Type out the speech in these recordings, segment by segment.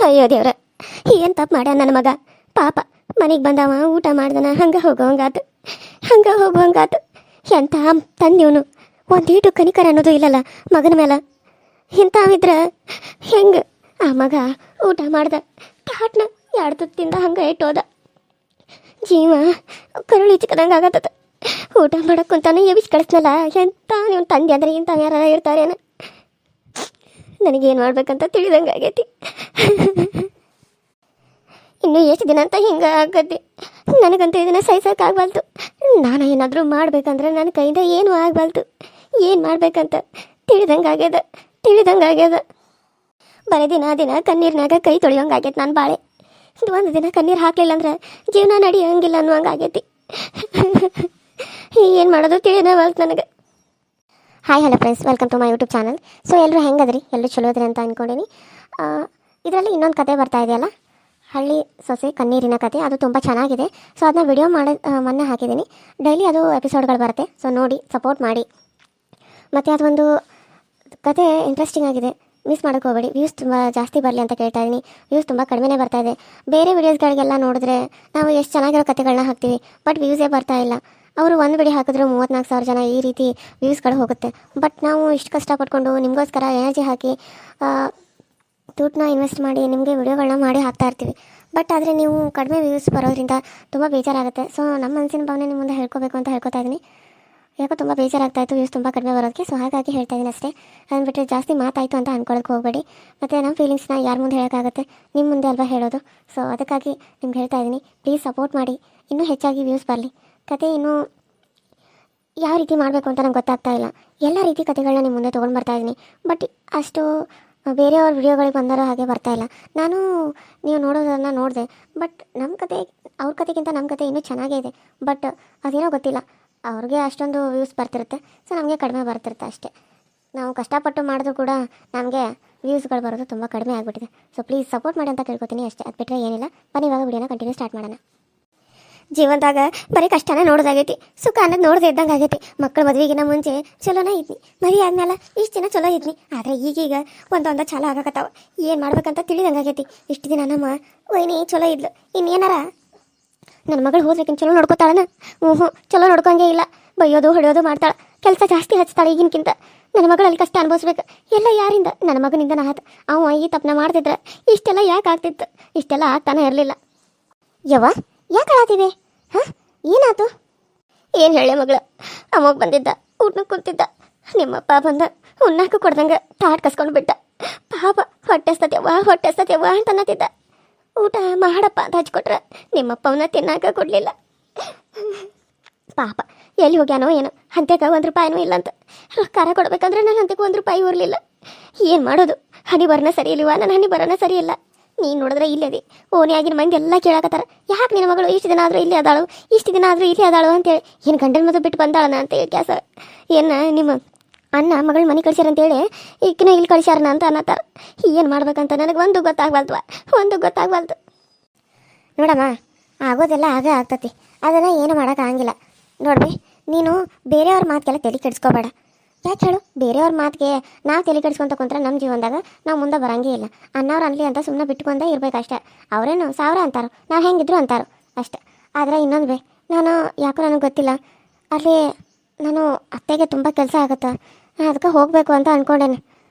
ಅಯ್ಯೋ ದೇವ್ರ, ಏನು ತಪ್ಪು ಮಾಡ್ಯಾನ ನನ್ನ ಮಗ. ಪಾಪ ಮನೆಗೆ ಬಂದವ, ಊಟ ಮಾಡ್ದನ, ಹಂಗೆ ಹೋಗೋವಂಗಾತು, ಹಂಗೆ ಹೋಗುವಂಗಾತು. ಎಂಥ ತಂದಿವನು, ಒಂದೀಟು ಕನಿಕರ ಅನ್ನೋದು ಇಲ್ಲಲ್ಲ ಮಗನ ಮೇಲೆ. ಇಂಥವಿದ್ರೆ ಹೆಂಗೆ? ಆ ಮಗ ಊಟ ಮಾಡ್ದ, ತಾಟ್ನ ಎರಡು ತುತ್ತಿಂದ ಹಂಗೆ ಇಟ್ಟೋದ. ಜೀವ ಕರುಳಿ ಚಿಕ್ಕದಂಗೆ ಆಗತ್ತದ. ಊಟ ಮಾಡಕ್ಕೆ ಕುಂತಾನೆ ಎಬಿಸಿ ಕಳಿಸ್ನಲ್ಲ. ಎಂಥ ನೀವು ತಂದೆ ಅಂದರೆ ಇಂಥ ಯಾರು ಇರ್ತಾರೇನ? ನನಗೇನು ಮಾಡ್ಬೇಕಂತ ತಿಳಿದಂಗೆ ಆಗೈತಿ. ಇನ್ನು ಎಷ್ಟು ದಿನ ಅಂತ ಹಿಂಗೆ ಆಗತ್ತೆ? ನನಗಂತೂ ಇದನ್ನು ಸಹಿಸೋಕ್ಕಾಗಬಾರ್ದು. ನಾನು ಏನಾದರೂ ಮಾಡ್ಬೇಕಂದ್ರೆ ನನ್ನ ಕೈಯಿಂದ ಏನೂ ಆಗಬಾರ್ದು. ಏನು ಮಾಡ್ಬೇಕಂತ ತಿಳಿದಂಗಾಗ್ಯದ. ಬರೀ ದಿನ ಕಣ್ಣೀರಿನಾಗ ಕೈ ತೊಳೆಯೋಂಗಾಗೈತೆ ನಾನು ಬಾಳೆ. ಒಂದು ದಿನ ಕಣ್ಣೀರು ಹಾಕಲಿಲ್ಲ ಅಂದ್ರೆ ಜೀವನ ನಡೆಯೋಂಗಿಲ್ಲ ಅನ್ನುವಂಗಾಗೈತಿ. ಏನು ಮಾಡೋದು ತಿಳಿಯೋವಲ್ತು ನನಗೆ. Hi hello friends, welcome to my YouTube channel. So ಎಲ್ಲರೂ ಹೆಂಗದ್ರಿ? ಎಲ್ಲರೂ ಚಲೋ ಅದ್ರಿ ಅಂತ ಅಂದ್ಕೊಂಡೀನಿ. ಇದರಲ್ಲಿ ಇನ್ನೊಂದು ಕತೆ ಬರ್ತಾ ಇದೆಯಲ್ಲ, ಹಳ್ಳಿ ಸೊಸೆ ಕಣ್ಣೀರಿನ ಕತೆ. ಅದು ತುಂಬ ಚೆನ್ನಾಗಿದೆ. ಸೊ ಅದನ್ನ ವಿಡಿಯೋ ಮೊನ್ನೆ ಹಾಕಿದ್ದೀನಿ. ಡೈಲಿ ಅದು ಎಪಿಸೋಡ್ಗಳು ಬರುತ್ತೆ. ಸೊ ನೋಡಿ ಸಪೋರ್ಟ್ ಮಾಡಿ. ಮತ್ತು ಅದೊಂದು ಕತೆ ಇಂಟ್ರೆಸ್ಟಿಂಗ್ ಆಗಿದೆ, ಮಿಸ್ ಮಾಡೋಕ್ಕೆ ಹೋಗಬೇಡಿ. ವ್ಯೂಸ್ ತುಂಬ ಜಾಸ್ತಿ ಬರಲಿ ಅಂತ ಕೇಳ್ತಾ ಇದ್ದೀನಿ. ವ್ಯೂಸ್ ತುಂಬ ಕಡಿಮೆನೇ ಬರ್ತಾ ಇದೆ. ಬೇರೆ ವೀಡಿಯೋಸ್ಗಳಿಗೆಲ್ಲ ನೋಡಿದ್ರೆ ನಾವು ಎಷ್ಟು ಚೆನ್ನಾಗಿರೋ ಕತೆಗಳನ್ನ ಹಾಕ್ತೀವಿ, ಬಟ್ ವ್ಯೂಸೇ ಬರ್ತಾ ಇಲ್ಲ. ಅವರು ಒಂದು ವಿಡಿಯೋ ಹಾಕಿದ್ರು 34,000 ಜನ ಈ ರೀತಿ ವ್ಯೂಸ್ಗಳು ಹೋಗುತ್ತೆ. ಬಟ್ ನಾವು ಇಷ್ಟು ಕಷ್ಟಪಟ್ಕೊಂಡು ನಿಮಗೋಸ್ಕರ ಎನರ್ಜಿ ಹಾಕಿ ದುಡ್ಡನ್ನ ಇನ್ವೆಸ್ಟ್ ಮಾಡಿ ನಿಮಗೆ ವಿಡಿಯೋಗಳನ್ನ ಮಾಡಿ ಹಾಕ್ತಾ ಇರ್ತೀವಿ. ಬಟ್ ಆದರೆ ನೀವು ಕಡಿಮೆ ವ್ಯೂಸ್ ಬರೋದ್ರಿಂದ ತುಂಬ ಬೇಜಾರಾಗುತ್ತೆ. ಸೊ ನಮ್ಮ ಮನಸ್ಸಿನ ಭಾವನೆ ನಿಮ್ಮ ಮುಂದೆ ಹೇಳ್ಕೋಬೇಕು ಅಂತ ಹೇಳ್ಕೊತಾ ಇದ್ದೀನಿ. ಯಾಕೋ ತುಂಬ ಬೇಜಾರಾಗ್ತಾಯಿತ್ತು ವ್ಯೂಸ್ ತುಂಬ ಕಡಿಮೆ ಬರೋದಕ್ಕೆ. ಸೊ ಹಾಗಾಗಿ ಹೇಳ್ತಾ ಇದ್ದೀನಿ ಅಷ್ಟೇ. ಅದನ್ನು ಬಿಟ್ಟರೆ ಜಾಸ್ತಿ ಮಾತಾಯಿತು ಅಂತ ಅಂದ್ಕೊಳ್ಳೋಕೆ ಹೋಗಬೇಡಿ. ಮತ್ತು ನಮ್ಮ ಫೀಲಿಂಗ್ಸ್ನ ಯಾರ ಮುಂದೆ ಹೇಳೋಕ್ಕಾಗುತ್ತೆ? ನಿಮ್ಮ ಮುಂದೆ ಅಲ್ವಾ ಹೇಳೋದು. ಸೊ ಅದಕ್ಕಾಗಿ ನಿಮ್ಗೆ ಹೇಳ್ತಾ ಇದ್ದೀನಿ, ಪ್ಲೀಸ್ ಸಪೋರ್ಟ್ ಮಾಡಿ. ಇನ್ನೂ ಹೆಚ್ಚಾಗಿ ವ್ಯೂಸ್ ಬರಲಿ. ಕತೆ ಇನ್ನೂ ಯಾವ ರೀತಿ ಮಾಡಬೇಕು ಅಂತ ನಂಗೆ ಗೊತ್ತಾಗ್ತಾ ಇಲ್ಲ. ಎಲ್ಲ ರೀತಿ ಕತೆಗಳನ್ನ ನಿಮ್ಮ ಮುಂದೆ ತೊಗೊಂಡು ಬರ್ತಾಯಿದ್ದೀನಿ. ಬಟ್ ಅಷ್ಟು ಬೇರೆಯವ್ರ ವಿಡಿಯೋಗಳಿಗೆ ಬಂದರೂ ಹಾಗೆ ಬರ್ತಾಯಿಲ್ಲ. ನಾನು ನೀವು ನೋಡೋದನ್ನು ನೋಡಿದೆ, ಬಟ್ ನಮ್ಮ ಕತೆ ಅವ್ರ ಕತೆಗಿಂತ ನಮ್ಮ ಕತೆ ಇನ್ನೂ ಚೆನ್ನಾಗೇ ಇದೆ. ಬಟ್ ಅದೇನೋ ಗೊತ್ತಿಲ್ಲ, ಅವ್ರಿಗೆ ಅಷ್ಟೊಂದು ವ್ಯೂಸ್ ಬರ್ತಿರುತ್ತೆ, ಸೊ ನಮಗೆ ಕಡಿಮೆ ಬರ್ತಿರುತ್ತೆ ಅಷ್ಟೇ. ನಾವು ಕಷ್ಟಪಟ್ಟು ಮಾಡಿದ್ರು ಕೂಡ ನಮಗೆ ವ್ಯೂಸ್ಗಳು ಬರೋದು ತುಂಬ ಕಡಿಮೆ ಆಗಿಬಿಟ್ಟಿದೆ. ಸೊ ಪ್ಲೀಸ್ ಸಪೋರ್ಟ್ ಮಾಡಿ ಅಂತ ಕೇಳ್ಕೊತೀನಿ ಅಷ್ಟೇ. ಅದು ಬಿಟ್ಟರೆ ಏನಿಲ್ಲ. ಬನ್ನಿ ಇವಾಗ ವಿಡಿಯೋನ ಕಂಟಿನ್ಯೂ ಸ್ಟಾರ್ಟ್ ಮಾಡೋಣ. ಜೀವನದಾಗ ಬರೀ ಕಷ್ಟನೇ ನೋಡೋದಾಗೈತಿ, ಸುಖ ಅನ್ನೋದು ನೋಡದೆ ಇದ್ದಂಗೆ ಆಗೈತಿ. ಮಕ್ಕಳು ಮದುವೆಗಿನ ಮುಂಚೆ ಚಲೋನೇ ಇದ್ನಿ, ಮದುವೆ ಆದ್ಮೇಲೆ ಇಷ್ಟು ದಿನ ಚಲೋ ಇದ್ನಿ. ಆದರೆ ಈಗೀಗ ಒಂದೊಂದು ಚಾಲ ಆಗಕತ್ತಾವ. ಏನು ಮಾಡ್ಬೇಕಂತ ತಿಳಿದಂಗೆ ಆಗೈತಿ. ಇಷ್ಟು ದಿನ ನಮ್ಮ ವೈನಿ ಚಲೋ ಇದ್ಲು, ಇನ್ನೇನಾರ ನನ್ನ ಮಗಳು ಹೋದ್ರಕ್ಕಿಂತ ಚಲೋ ನೋಡ್ಕೋತಾಳನ? ಚಲೋ ನೋಡ್ಕೊಂಗೇ ಇಲ್ಲ. ಬೈಯೋದು ಹೊಡೆಯೋದು ಮಾಡ್ತಾಳೆ, ಕೆಲಸ ಜಾಸ್ತಿ ಹಚ್ತಾಳೆ ಈಗಿನಕ್ಕಿಂತ. ನನ್ನ ಮಗಳಲ್ಲಿ ಕಷ್ಟ ಅನುಭವಿಸ್ಬೇಕು ಎಲ್ಲ ಯಾರಿಂದ? ನನ್ನ ಮಗನಿಂದ ಆಯ್ತು. ಅವ ಈ ತಪ್ಪನ ಮಾಡ್ತಿದ್ರೆ ಇಷ್ಟೆಲ್ಲ ಯಾಕೆ ಆಗ್ತಿತ್ತು? ಇಷ್ಟೆಲ್ಲ ಆಗ್ತಾನೆ ಇರಲಿಲ್ಲ. ಯವ್ವ ಯಾಕೆ ಆಳಾತೀವಿ? ಹಾಂ ಏನಾಯ್ತು? ಏನು ಹೇಳಿ ಮಗಳ, ಅಮ್ಮಗ ಬಂದಿದ್ದ, ಊಟಕ್ಕೆ ಕೂತಿದ್ದ. ನಿಮ್ಮಪ್ಪ ಬಂದ ಉಣ್ಣಾಕ ಕೊಡ್ದಂಗೆ ತಾಟ್ ಕಸ್ಕೊಂಡು ಬಿಟ್ಟ. ಪಾಪ ಹೊಟ್ಟೆಸ್ತತ್ಯವ್ವ ಅಂತ ಅನ್ನತ್ತಿದ್ದ. ಊಟ ಮಾಡಪ್ಪ ಅಂತ ಹಚ್ಕೊಟ್ರೆ ನಿಮ್ಮಪ್ಪ ಅವನ್ನ ತಿನ್ನಾಕ ಕೊಡಲಿಲ್ಲ. ಪಾಪ ಎಲ್ಲಿ ಹೋಗ್ಯಾನೋ ಏನೋ. ಅಂತೆಗ ₹1 ಇಲ್ಲಂತ. ಖಾರ ಕೊಡ್ಬೇಕಂದ್ರೆ ನನ್ನ ಅಂತೆಗೆ ₹1 ಇರಲಿಲ್ಲ. ಏನು ಮಾಡೋದು? ಹನಿ ಬರೋಣ ಸರಿ ಇಲ್ವಾ? ನನ್ನ ಹನಿ ಬರೋಣ ಸರಿ ಇಲ್ಲ. ನೀನು ನೋಡಿದ್ರೆ ಇಲ್ಲದೆ ಓಣಿ ಆಗಿನ ಮಂದಿ ಎಲ್ಲ ಕೇಳಾಕತ್ತಾರ, ಯಾಕೆ ನಿನ್ನ ಮಗಳು ಇಷ್ಟು ದಿನ ಆದರೂ ಇಲ್ಲೇ ಅದಾಳು ಅಂತೇಳಿ. ಏನು ಗಂಡನ ಮದುವೆ ಬಿಟ್ಟು ಬಂದಾಳನ ಅಂತೇಳಿ ಕ್ಯಾಸ. ಏನು ನಿಮ್ಮ ಅಣ್ಣ ಮಗಳು ಮನೆ ಕಳ್ಸ್ಯಾರಂತೇಳಿ ಈಗಿನ ಇಲ್ಲಿ ಕಳ್ಸ್ಯಾರನ ಅಂತ ಅನ್ನತ್ತಾರ. ಏನು ಮಾಡ್ಬೇಕಂತ ನನಗೆ ಒಂದು ಗೊತ್ತಾಗ್ಬಾರ್ದು. ನೋಡಮ್ಮ, ಆಗೋದೆಲ್ಲ ಆಗೇ ಆಗ್ತತಿ. ಅದನ್ನು ಏನು ಮಾಡೋಕ್ಕಾಗಿಲ್ಲ. ನೋಡ್ರಿ, ನೀನು ಬೇರೆಯವ್ರ ಮಾತಿಗೆಲ್ಲ ತಲೆ ಕೆಡಿಸ್ಕೋಬೇಡ. ಯಾಕೆ ಹೇಳು? ಬೇರೆಯವ್ರ ಮಾತಿಗೆ ನಾವು ತಲೆ ಕೆಡಿಸ್ಕೊಂತ ಕುಂತ್ರೆ ನಮ್ಮ ಜೀವನದಾಗ ನಾವು ಮುಂದೆ ಬರೋಂಗೇ ಇಲ್ಲ. ಅನ್ನೋರು ಅನ್ಲಿ ಅಂತ ಸುಮ್ಮನೆ ಬಿಟ್ಕೊಂಡೇ ಇರಬೇಕಷ್ಟೆ. ಅವರೇನು 1000 ಅಂತಾರೋ, ನಾವು ಹೆಂಗಿದ್ರು ಅಂತಾರೋ ಅಷ್ಟೆ. ಆದರೆ ಇನ್ನೊಂದು ನಾನು ಯಾಕೋ ನನಗೆ ಗೊತ್ತಿಲ್ಲ, ಅಲ್ಲಿ ನಾನು ಅತ್ತೆಗೆ ತುಂಬ ಕೆಲಸ ಆಗುತ್ತೆ, ಅದಕ್ಕೆ ಹೋಗಬೇಕು ಅಂತ ಅಂದ್ಕೊಂಡೇನೆ.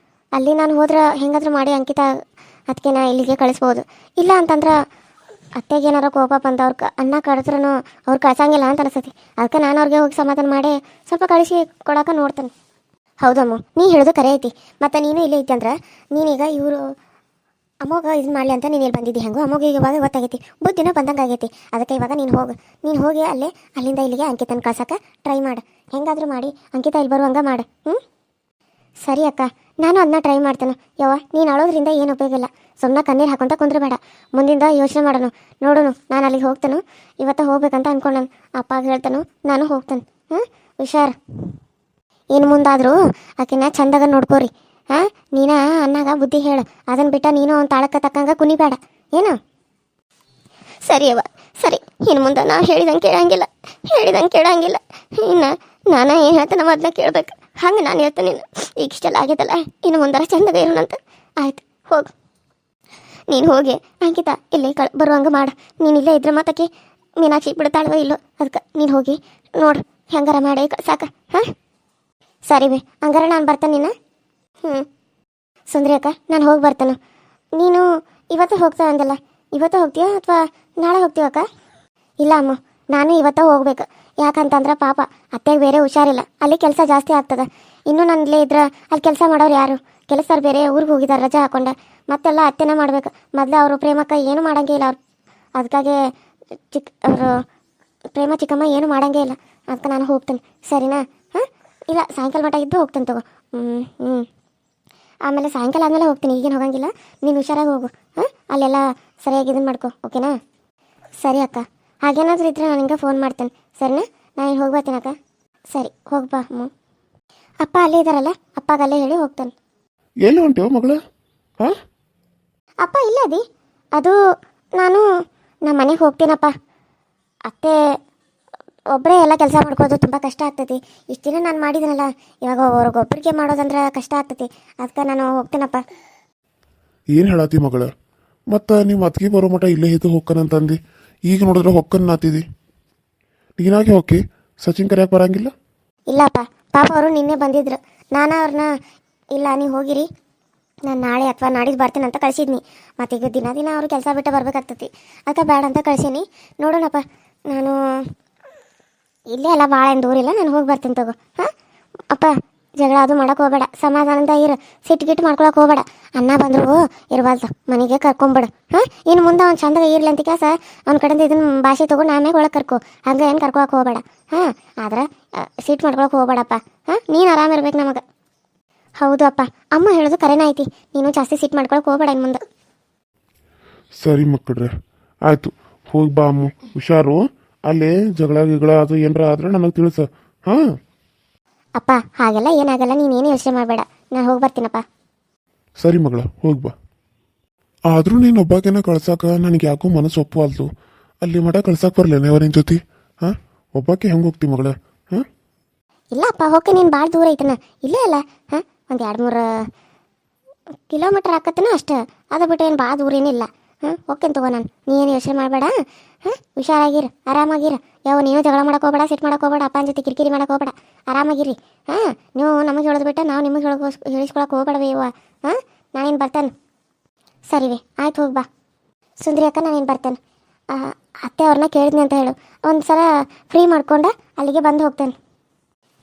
ಅಲ್ಲಿ ನಾನು ಹೋದ್ರೆ ಹೆಂಗಾದ್ರೂ ಮಾಡಿ ಅಂಕಿತ ಅದಕ್ಕೆ ಇಲ್ಲಿಗೆ ಕಳಿಸ್ಬೋದು. ಇಲ್ಲ ಅಂತಂದ್ರೆ ಅತ್ತೆಗೆ ಏನಾರ ಕೋಪ ಬಂದು ಅನ್ನ ಕಳಿದ್ರೂ ಅವ್ರು ಕಳ್ಸಂಗಿಲ್ಲ ಅಂತ ಅನಿಸ್ತೈತಿ. ಅದಕ್ಕೆ ನಾನು ಅವ್ರಿಗೆ ಹೋಗಿ ಸಮಾಧಾನ ಮಾಡಿ ಸ್ವಲ್ಪ ಕಳಿಸಿ ಕೊಡೋಕೆ ನೋಡ್ತೇನೆ. ಹೌದಮ್ಮ, ನೀ ಹೇಳೋದು ಕರೆ ಐತಿ. ಮತ್ತು ನೀನು ಇಲ್ಲೇ ಇದ್ದೆ ಅಂದ್ರೆ ನೀನೀಗ ಇವರು ಅಮ್ಮಗ ಇದು ಮಾಡಲಿ ಅಂತ ನೀನು ಇಲ್ಲಿ ಬಂದಿದ್ದಿ. ಹೆಂಗೋ ಅಮ್ಮಗೆ ಇವಾಗ ಗೊತ್ತಾಗೈತಿ, ಬುದ್ಧಿನ ಬಂದಂಗೆ ಆಗೈತಿ. ಅದಕ್ಕೆ ಇವಾಗ ನೀನು ಹೋಗಿ ಅಲ್ಲಿಂದ ಇಲ್ಲಿಗೆ ಅಂಕಿತನ ಕಳ್ಸೋಕೆ ಟ್ರೈ ಮಾಡು. ಹೆಂಗಾದರೂ ಮಾಡಿ ಅಂಕಿತ ಇಲ್ಲಿ ಬರುವಂಗೆ ಮಾಡು. ಸರಿ ಅಕ್ಕ, ನಾನು ಅದನ್ನ ಟ್ರೈ ಮಾಡ್ತೇನೆ. ಯವ್ವ, ನೀನು ಅಳೋದ್ರಿಂದ ಏನು ಉಪಯೋಗ ಇಲ್ಲ. ಸುಮ್ಮನೆ ಕಣ್ಣೀರು ಹಾಕೊಂತ ಕುಂದ್ರಬೇಡ. ಮುಂದಿಂದ ಯೋಚನೆ ಮಾಡೋಣ, ನೋಡೋಣ. ನಾನು ಅಲ್ಲಿಗೆ ಹೋಗ್ತೇನೆ, ಇವತ್ತು ಹೋಗ್ಬೇಕಂತ ಅಂದ್ಕೊಂಡನು. ಅಪ್ಪಾಗ ಹೇಳ್ತಾನು, ನಾನು ಹೋಗ್ತೇನೆ. ಹುಷಾರು. ಇನ್ನು ಮುಂದಾದರೂ ಆಕಿನ ಚಂದಾಗ ನೋಡ್ಕೋರಿ. ನೀನ ಅನ್ನಾಗ ಬುದ್ಧಿ ಹೇಳು. ಅದನ್ನು ಬಿಟ್ಟ ನೀನು ಅವ್ನ ತಾಳಕ್ಕೆ ತಕ್ಕಂಗೆ ಕುನಿಬೇಡ ಏನು? ಸರಿ ಅವ್ವ, ಸರಿ. ಇನ್ನು ಮುಂದೆ ನಾ ಹೇಳಿದಂಗೆ ಕೇಳಂಗಿಲ್ಲ. ಇನ್ನು ನಾನು ಏನು ಹೇಳ್ತೇನೆ ಮೊದಲ ಕೇಳಬೇಕು. ಹಂಗೆ ನಾನು ಹೇಳ್ತೇನೆ. ನೀನು ಈಗ ಇಷ್ಟೆಲ್ಲ ಆಗೈತಲ್ಲ, ಇನ್ನು ಮುಂದಾರ ಚಂದಾಗ ಇರೋಣಂತ. ಆಯ್ತು, ಹೋಗು. ನೀನು ಹೋಗಿ ಅಂಕಿತ ಇಲ್ಲಿ ಬರುವಂಗೆ ಮಾಡು. ನೀನು ಇಲ್ಲೇ ಇದ್ರೆ ಮತ್ತಕ್ಕೆ ಮೀನಾಕ್ಷಿ ಬಿಡ್ತಾಳವ ಇಲ್ಲೋ, ಅದಕ್ಕೆ ನೀನು ಹೋಗಿ ನೋಡು ಹೆಂಗಾರ ಮಾಡಿ ಸಾಕ. ಹಾಂ ಸರಿ ಬೇ, ಹಂಗಾರ ನಾನು ಬರ್ತೇನೆ ನಿನ್ನ. ಸುಂದ್ರಿ ಅಕ್ಕ, ನಾನು ಹೋಗಿ ಬರ್ತೇನೆ. ನೀನು ಇವತ್ತು ಹೋಗ್ತಾ ಅಂದಲ್ಲ, ಇವತ್ತು ಹೋಗ್ತೀಯಾ ಅಥವಾ ನಾಳೆ ಹೋಗ್ತೀವ ಅಕ್ಕ? ಇಲ್ಲ ಅಮ್ಮ, ನಾನು ಇವತ್ತು ಹೋಗ್ಬೇಕು. ಯಾಕಂತಂದ್ರೆ ಪಾಪ ಅತ್ತೆಗೆ ಬೇರೆ ಹುಷಾರಿಲ್ಲ, ಅಲ್ಲಿ ಕೆಲಸ ಜಾಸ್ತಿ ಆಗ್ತದೆ. ಇನ್ನೂ ನಾನು ಇಲ್ಲೇ ಇದ್ರೆ ಅಲ್ಲಿ ಕೆಲಸ ಮಾಡೋರು ಯಾರು? ಕೆಲಸದವ್ರು ಬೇರೆ ಊರಿಗೆ ಹೋಗಿದ್ದಾರೆ ರಜಾ ಹಾಕೊಂಡೆ, ಮತ್ತೆಲ್ಲ ಅತ್ತೆನೇ ಮಾಡ್ಬೇಕು. ಮೊದಲೇ ಅವರು ಪ್ರೇಮಕ್ಕ ಏನು ಮಾಡಂಗೇ ಇಲ್ಲ. ಅವ್ರು ಅದಕ್ಕಾಗಿ ಅವರು ಪ್ರೇಮ ಚಿಕ್ಕಮ್ಮ ಏನು ಮಾಡಂಗೇ ಇಲ್ಲ. ಅದಕ್ಕೆ ನಾನು ಹೋಗ್ತೇನೆ, ಸರಿನಾ? ಹಾಂ ಇಲ್ಲ, ಸಾಯಂಕಾಲ ಮಟ್ಟ ಇದ್ದು ಹೋಗ್ತೇನೆ ತಗೋ. ಆಮೇಲೆ ಸಾಯಂಕಾಲ ಆದಮೇಲೆ ಹೋಗ್ತೀನಿ, ಈಗೇನು ಹೋಗಂಗಿಲ್ಲ. ನೀನು ಹುಷಾರಾಗಿ ಹೋಗು. ಹಾಂ ಅಲ್ಲೆಲ್ಲ ಸರಿಯಾಗಿ ಇದನ್ನು ಮಾಡ್ಕೊ, ಓಕೆನಾ? ಸರಿ ಅಕ್ಕ, ಹಾಗೇನಾದರೂ ಇದ್ದರೆ ನಾನು ನಿಂಗೆ ಫೋನ್ ಮಾಡ್ತೇನೆ, ಸರಿನಾ? ನಾನು ಹೋಗಿ ಬರ್ತೀನಿ ಅಕ್ಕ. ಸರಿ ಹೋಗ್ಬಾ. ಅಪ್ಪ ಅಲ್ಲೇ ಇದ್ದಾರಲ್ಲ, ಅಪ್ಪಾಗ ಅಲ್ಲೇ ಹೇಳಿ ಹೋಗ್ತಾನೆ. ಎಲ್ಲಿ ಹೊಂಟೇವ ಮಗಳ? ಹಾಂ ಅಪ್ಪ ಇಲ್ಲ ಅದು ನಾನು ನಮ್ಮ ಮನೆಗೆ ಹೋಗ್ತೀನಪ್ಪ. ಅತ್ತೆ ಒಬ್ಬರೇ ಎಲ್ಲ ಕೆಲಸ ಮಾಡ್ಕೋದು ತುಂಬ ಕಷ್ಟ ಆಗ್ತೈತಿ. ಇಷ್ಟು ದಿನ ನಾನು ಮಾಡಿದ್ದೀನಲ್ಲ, ಇವಾಗ ಅವ್ರಿಗೊಬ್ಬರಿಗೆ ಮಾಡೋದಂದ್ರೆ ಕಷ್ಟ ಆಗ್ತೈತಿ. ಅದಕ್ಕೆ ನಾನು ಹೋಗ್ತೀನಪ್ಪ. ಏನು ಹೇಳತ್ತಿ ಮಗಳ? ಮತ್ತು ನಿಮ್ಮ ಅತ್ತಿಗೆ ಬರೋ ಮಟ ಇಲ್ಲೇ ಇದ್ದು ಹೊಕ್ಕನಂತಂದು ಈಗ ನೋಡಿದ್ರೆ ಹೊಕ್ಕನ್ನಾತಿದಿ. ನೀನಾಗೆ ಹೋಗಿ ಸಚಿನ್ ಕರೆಯಕ್ಕೆ ಬರಂಗಿಲ್ಲ? ಇಲ್ಲಪ್ಪ, ಪಾಪ ಅವರು ನಿನ್ನೆ ಬಂದಿದ್ರು. ನಾನು ಅವ್ರನ್ನ ಇಲ್ಲ ನೀವು ಹೋಗಿರಿ, ನಾನು ನಾಳೆ ಅಥವಾ ನಾಡಿದ್ದು ಬರ್ತೀನಿ ಅಂತ ಕಳಿಸಿದ್ನಿ. ಮತ್ತೀಗ ದಿನ ಅವರು ಕೆಲಸ ಬಿಟ್ಟು ಬರ್ಬೇಕಾಗ್ತೈತಿ, ಅದಕ್ಕೆ ಬೇಡ ಅಂತ ಕಳಿಸೀನಿ. ನೋಡೋಣಪ್ಪ, ನಾನು ಇಲ್ಲೇ ಅಲ್ಲ, ಭಾಳ ಏನು ದೂರಿಲ್ಲ, ನಾನು ಹೋಗಿ ಬರ್ತೀನಿ ತಗೋ. ಹಾಂ ಅಪ್ಪ, ಜಗಳ ಅದು ಮಾಡೋಕೆ ಹೋಗಬೇಡ, ಸಮಾಧಾನದ ಇರು, ಸಿಟ್ಟು ಮಾಡ್ಕೊಳಕ್ಕೆ ಹೋಗಬೇಡ. ಅಣ್ಣ ಬಂದರು ಇರಬಾರ್ದು, ಮನೆಗೆ ಕರ್ಕೊಂಬಿಡು. ಹಾಂ ಇನ್ನು ಮುಂದೆ ಅವ್ನು ಚಂದಾಗ ಇರ್ಲಿ ಅಂತ ಕೆಲಸ ಅವ್ನ ಕಡೆಯಿಂದ ಇದನ್ನು ಭಾಷೆ ತೊಗೊಂಡು ಆಮೇಲೆ ಒಳಗೆ ಕರ್ಕೊ, ಹಂಗೆ ಏನು ಕರ್ಕೊಳಕ್ಕೆ ಹೋಗಬೇಡ. ಹಾಂ ಆದ್ರೆ ಸಿಟ್ಟು ಮಾಡ್ಕೊಳಕ್ಕೆ ಹೋಗಬೇಡಪ್ಪ. ಹಾಂ ನೀನು ಆರಾಮಿರ್ಬೇಕು ನಮಗೆ. ಹೌದು ಅಪ್ಪ, ಅಮ್ಮ ಹೇಳೋದು ಕರೆನೇ ಐತಿ, ನೀನು ಜಾಸ್ತಿ ಸಿಟ್ಟು ಮಾಡ್ಕೊಳಕ್ಕೆ ಹೋಗಬೇಡ ಇನ್ನು ಮುಂದೆ. ಸರಿ ಮಕ್ಕಳ್ರೆ, ಆಯಿತು, ಹೋಗಿ ಬಾ ಅಮ್ಮ, ಹುಷಾರು. ಅಲ್ಲಿ ಜಗಳ ಗಿಗಳ ಅದು ಏನರ ಆದ್ರೆ ನನಗೆ ತಿಳಿಸ. ಹಾಂ ಅಪ್ಪ ಹಾಗೆಲ್ಲ ಏನಾಗಲ್ಲ, ನೀನೇನು ಯೋಚನೆ ಮಾಡಬೇಡ, ನಾನು ಹೋಗಿ ಬರ್ತೀನಪ್ಪ. ಸರಿ ಮಗಳ, ಹೋಗಿ ಬಾ. ಆದರೂ ನೀನು ಒಬ್ಬಾಕೆನ ಕಳ್ಸಕ್ಕೆ ನನಗೆ ಯಾಕೋ ಮನಸ್ಸು ಒಪ್ಪುವಲ್ದು. ಅಲ್ಲಿ ಮಠ ಕಳ್ಸಕ್ಕೆ ಬರಲೇನೆ ಅವರಿನ ಜೊತೆ? ಹಾಂ ಒಬ್ಬಾಕೆ ಹೆಂಗೆ ಹೋಗ್ತಿ ಮಗಳ? ಹಾಂ ಇಲ್ಲಪ್ಪ, ಹೋಗಿ ನೀನು ಭಾಳ ದೂರ ಐತನ, ಇಲ್ಲೇ ಅಲ್ಲ. ಹಾಂ ಒಂದು 2-3 ಕಿಲೋಮೀಟ್ರ್ ಆಕತ್ತನ ಅಷ್ಟೇ, ಅದು ಬಿಟ್ಟು ಏನು ಭಾಳ ದೂರ ಏನಿಲ್ಲ. ಹಾಂ ಹೋಗ್ತೇನೆ ತಗೋ ನಾನು, ನೀನು ಯೋಚನೆ ಮಾಡಬೇಡ. ಹಾಂ ಹುಷಾರಾಗಿರು, ಆರಾಮಾಗಿರು. ನೀನು ಜಗಳ ಮಾಡಕ್ಕೆ ಹೋಗಬೇಡ, ಸಿಟ್ಟು ಮಾಡಕ್ಕೆ ಹೋಗಬೇಡ, ಅಪ್ಪನ ಜೊತೆ ಕಿರಿಕಿರಿ ಮಾಡಕ್ಕೆ ಹೋಗಬೇಡ, ಆರಾಮಾಗಿರಿ. ಹಾಂ ನೀವು ನಮಗೆ ಹೇಳೋದು ಬಿಟ್ಟು ನಾವು ನಿಮಗೆ ಹೇಳಿಸ್ಕೊಳಕ್ಕೆ ಹೋಗಬೇಡವೇ ಇವ. ಹಾಂ ನಾನೇನು ಬರ್ತೇನೆ. ಸರಿ ರೀ, ಆಯ್ತು ಹೋಗಿ ಬಾ. ಸುಂದರಿ ಅಕ್ಕ, ನಾನೇನು ಬರ್ತೇನೆ. ಅತ್ತೆ ಅವ್ರನ್ನ ಕೇಳಿದ್ನಿ ಅಂತ ಹೇಳು, ಒಂದು ಸಲ ಫ್ರೀ ಮಾಡ್ಕೊಂಡು ಅಲ್ಲಿಗೆ ಬಂದು ಹೋಗ್ತೇನೆ.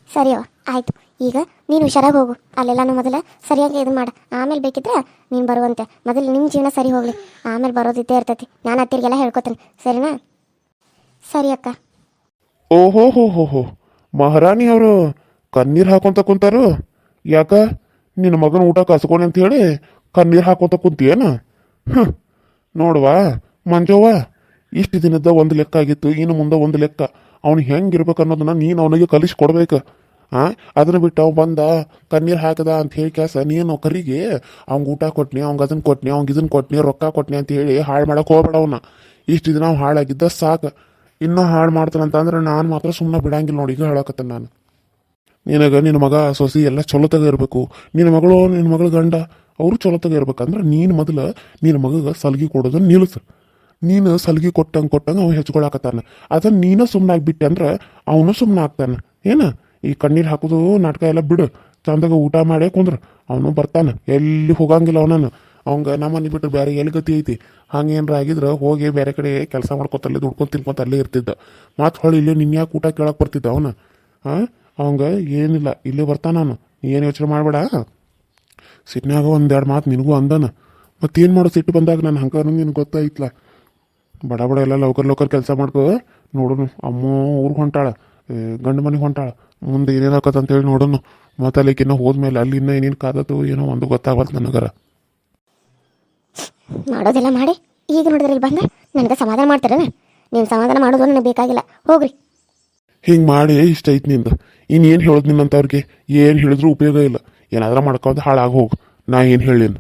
ಸರಿ ಆಯಿತು. ಈಗ ನೀನು ಹುಷಾರಾಗಿ ಹೋಗು, ಅಲ್ಲೆಲ್ಲನೂ ಮೊದಲು ಸರಿಯಾಗಿ ಇದು ಮಾಡು, ಆಮೇಲೆ ಬೇಕಿದ್ರೆ ನೀನು ಬರುವಂತೆ. ಮೊದಲು ನಿಮ್ಮ ಜೀವನ ಸರಿ ಹೋಗಲಿ, ಆಮೇಲೆ ಬರೋದಿದ್ದೇ ಇರ್ತೈತಿ. ನಾನು ಅತ್ತಿರಿಗೆಲ್ಲ ಹೇಳ್ಕೊತೇನೆ, ಸರಿನಾ? ಸರಿ ಅಕ್ಕ. ಓಹೋ ಹೋ ಹೋ ಹೋ, ಮಹಾರಾಣಿ ಅವರು ಕಣ್ಣೀರು ಹಾಕೊಂತ ಕುಂತಾರು. ಯಾಕ ನಿನ್ನ ಮಗನ ಊಟ ಕಸ್ಕೊಣಿ ಅಂತ ಹೇಳಿ ಕಣ್ಣೀರು ಹಾಕೊಂತ ಕುಂತೀಯೇನ? ನೋಡುವ ಮಂಜವ್ವ, ಇಷ್ಟು ದಿನದ ಒಂದು ಲೆಕ್ಕ ಆಗಿತ್ತು, ಇನ್ನು ಮುಂದೆ ಒಂದು ಲೆಕ್ಕ. ಅವ್ನು ಹೆಂಗಿರ್ಬೇಕು ಅನ್ನೋದನ್ನ ನೀನು ಅವನಿಗೆ ಕಲಿಸ್ಕೊಡ್ಬೇಕು. ಅದನ್ನ ಬಿಟ್ಟು ಅವ್ ಬಂದ ಕಣ್ಣೀರು ಹಾಕದ ಅಂತ ಹೇಳಿ ಕೆಲಸ ನೀನು ಕರಿಗೆ ಅವ್ಗೆ ಊಟ ಕೊಟ್ನಿ, ಅವ್ಗೆ ಅದನ್ನ ಕೊಟ್ನಿ, ಅವ್ಗೆ ಇದನ್ನ ಕೊಟ್ನಿ, ರೊಕ್ಕ ಕೊಟ್ನಿ ಅಂತ ಹೇಳಿ ಹಾಳು ಮಾಡಕ್ಕೆ ಹೋಗ್ಬೇಡ ಅವನ್ನ. ಇಷ್ಟು ದಿನ ಅವ್ನು ಹಾಳಾಗಿದ್ದ ಸಾಕು, ಇನ್ನೂ ಹಾಳು ಮಾಡ್ತಾನಂತಂದ್ರೆ ನಾನು ಮಾತ್ರ ಸುಮ್ಮನೆ ಬಿಡಂಗಿಲ್ಲ ನೋಡಿ. ಈಗ ಹೇಳಕತ್ತೇನೆ ನಾನು ನಿನಗೆ. ನಿನ್ನ ಮಗ ಸೊಸಿ ಎಲ್ಲ ಚಲೋತಾಗ ಇರಬೇಕು. ನಿನ್ನ ಮಗಳು ನಿನ್ನ ಮಗಳ ಗಂಡ ಅವರು ಚಲೋತಾಗ ಇರ್ಬೇಕಂದ್ರೆ ನೀನು ಮೊದಲು ನಿನ್ನ ಮಗಗೆ ಸಲ್ಗಿ ಕೊಡೋದನ್ನ ನಿಲ್ಲಿಸು. ನೀನು ಸಲ್ಗಿ ಕೊಟ್ಟಂಗೆ ಅವ್ನು ಹೆಚ್ಕೊಳಕತ್ತಾನ. ಅದನ್ನು ನೀನು ಸುಮ್ಮನೆ ಆಗಿಬಿಟ್ಟೆ ಅಂದ್ರೆ ಅವನು ಸುಮ್ಮನೆ ಆಗ್ತಾನೆ. ಏನು ಈ ಕಣ್ಣೀರು ಹಾಕೋದು ನಾಟಕ ಎಲ್ಲ ಬಿಡು, ಚಂದಾಗ ಊಟ ಮಾಡೇ ಕುಂದ್ರೆ ಅವನು ಬರ್ತಾನೆ, ಎಲ್ಲಿ ಹೋಗಂಗಿಲ್ಲ. ಅವನನ್ನು ಅವಂಗೆ ನಮ್ಮನೆ ಬಿಟ್ಟು ಬೇರೆ ಎಲ್ಲಿ ಗತಿ ಐತಿ? ಹಂಗೇನ್ರ ಆಗಿದ್ರೆ ಹೋಗಿ ಬೇರೆ ಕಡೆ ಕೆಲಸ ಮಾಡ್ಕೊತಲ್ಲೇ ದುಡ್ಕೊಂಡು ತಿನ್ಕೊತ ಅಲ್ಲೇ ಇರ್ತಿದ್ದ. ಮತ್ತು ಹೊಳ್ಳಿ ಇಲ್ಲೇ ನಿನ್ನ ಯಾಕೆ ಊಟ ಕೇಳಕ್ಕೆ ಬರ್ತಿದ್ದ ಅವನು? ಅವಂಗೆ ಏನಿಲ್ಲ, ಇಲ್ಲೇ ಬರ್ತಾನ ಅವನು, ಏನು ಯೋಚನೆ ಮಾಡಬೇಡ. ಸಿಟ್ನಾಗ 1-2 ಮಾತು ನಿನಗೂ ಅಂದಾನ. ಮತ್ತೇನು ಮಾಡೋ, ಸಿಟ್ಟು ಬಂದಾಗ ನಾನು ಹಂಗೆ ನಿನಗೆ ಗೊತ್ತಾಯ್ತಲ್ಲ. ಬಡ ಎಲ್ಲ ಲೌಕರ್ ಕೆಲಸ ಮಾಡ್ಕೋ. ನೋಡೋನು ಅಮ್ಮ ಊರಿಗೆ ಹೊಂಟಾಳ, ಗಂಡು ಮನೆಗೆ ಹೊಂಟಾಳ, ಮುಂದೆ ಏನೇನಾಕತ್ತ ಅಂತೇಳಿ ನೋಡೋನು. ಮತ್ತು ಅಲ್ಲಿಕಿನ್ನ ಹೋದ್ಮೇಲೆ ಅಲ್ಲಿ ಇನ್ನೂ ಏನೇನು ಕಾದತ್ತು ಏನೋ ಒಂದು ಗೊತ್ತಾಗಲ್ಲ ನನಗರ. ಮಾಡೋದೆಲ್ಲ ಮಾಡಿ ಈಗ ನೋಡಿದ್ರೆ ಇಲ್ಲಿ ಬಂದ ನನಗೆ ಸಮಾಧಾನ ಮಾಡ್ತಾರೇನ? ನೀವು ಸಮಾಧಾನ ಮಾಡೋದು ನನಗೆ ಬೇಕಾಗಿಲ್ಲ, ಹೋಗ್ರಿ. ಹಿಂಗೆ ಮಾಡಿ ಇಷ್ಟ ಐತಿ ನಿಂದು. ಇನ್ನೇನು ಹೇಳೋದು ನಿನ್ನಂಥವ್ರಿಗೆ? ಏನು ಹೇಳಿದ್ರು ಉಪಯೋಗ ಇಲ್ಲ. ಏನಾದ್ರೂ ಮಾಡ್ಕೊಂಡು ಹಾಳಾಗಿ ಹೋಗು. ನಾ ಏನು ಹೇಳಿನ?